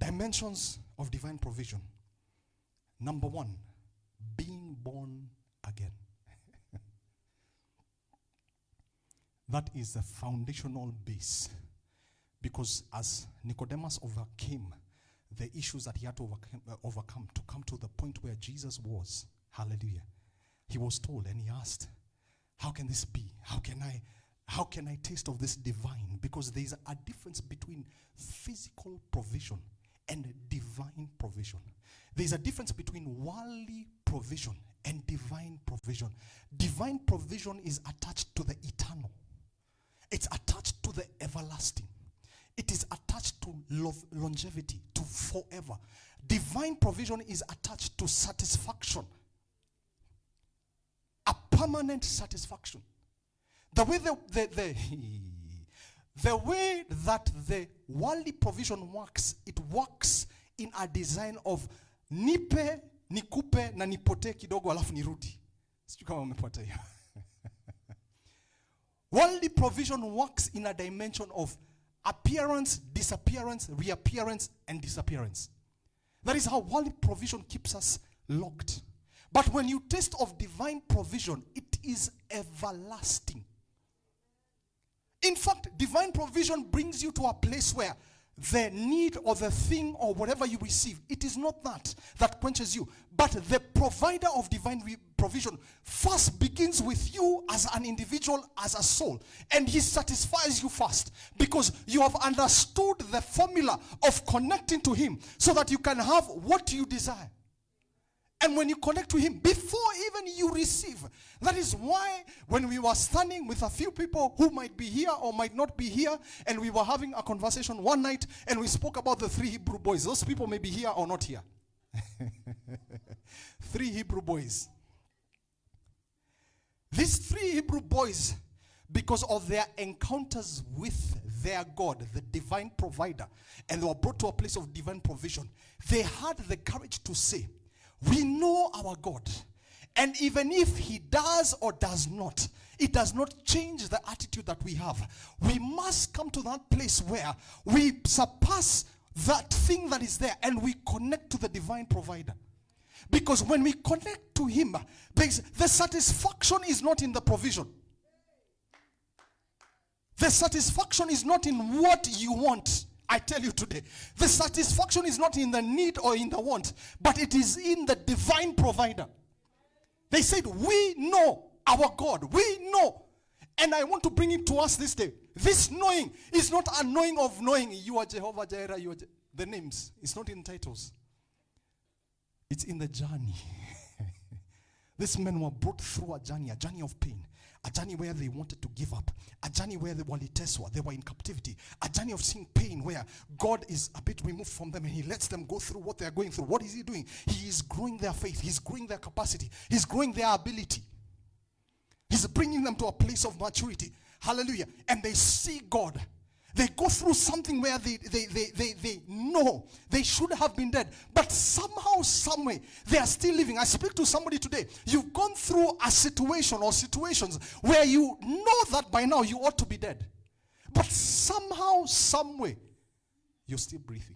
Dimensions of divine provision. Number one, being born again. That is the foundational base. Because as Nicodemus overcame the issues that he had to overcome to come to the point where Jesus was, hallelujah, he was told and he asked, how can this be? How can I taste of this divine? Because there is a difference between physical provision and divine provision. There is a difference between worldly provision and divine provision. Divine provision is attached to the eternal. It's attached to the everlasting. It is attached to longevity, to forever. Divine provision is attached to satisfaction. A permanent satisfaction. The way the way that the worldly provision works, it works in a design of nipe, nikupe, na nipote kidogo alafu nirudi. Sijui kama umepata hiyo. Worldly provision works in a dimension of appearance, disappearance, reappearance, and disappearance. That is how worldly provision keeps us locked. But when you taste of divine provision, it is everlasting. In fact, divine provision brings you to a place where the need or the thing or whatever you receive, it is not that quenches you, but the provider of divine provision first begins with you as an individual, as a soul, and he satisfies you first because you have understood the formula of connecting to him so that you can have what you desire. And when you connect to him, before even you receive, that is why when we were standing with a few people who might be here or might not be here, and we were having a conversation one night, and we spoke about the 3 Hebrew boys. Those people may be here or not here. 3 Hebrew boys. These 3 Hebrew boys, because of their encounters with their God, the divine provider, and they were brought to a place of divine provision, they had the courage to say, we know our God, and even if he does or does not, it does not change the attitude that we have. We must come to that place where we surpass that thing that is there and we connect to the divine provider. Because when we connect to him, the satisfaction is not in the provision. The satisfaction is not in what you want. I tell you today, the satisfaction is not in the need or in the want, but it is in the divine provider. They said, we know our God. We know. And I want to bring it to us this day. This knowing is not a knowing of knowing you are Jehovah Jireh, you are the names. It's not in titles. It's in the journey. These men were brought through a journey of pain. A journey where they wanted to give up. A journey where they were in captivity. A journey of seeing pain where God is a bit removed from them and he lets them go through what they are going through. What is he doing? He is growing their faith. He's growing their capacity. He's growing their ability. He's bringing them to a place of maturity. Hallelujah. And they see God. They go through something where they know they should have been dead. But somehow, some way, they are still living. I speak to somebody today. You've gone through a situation or situations where you know that by now you ought to be dead. But somehow, some way, you're still breathing.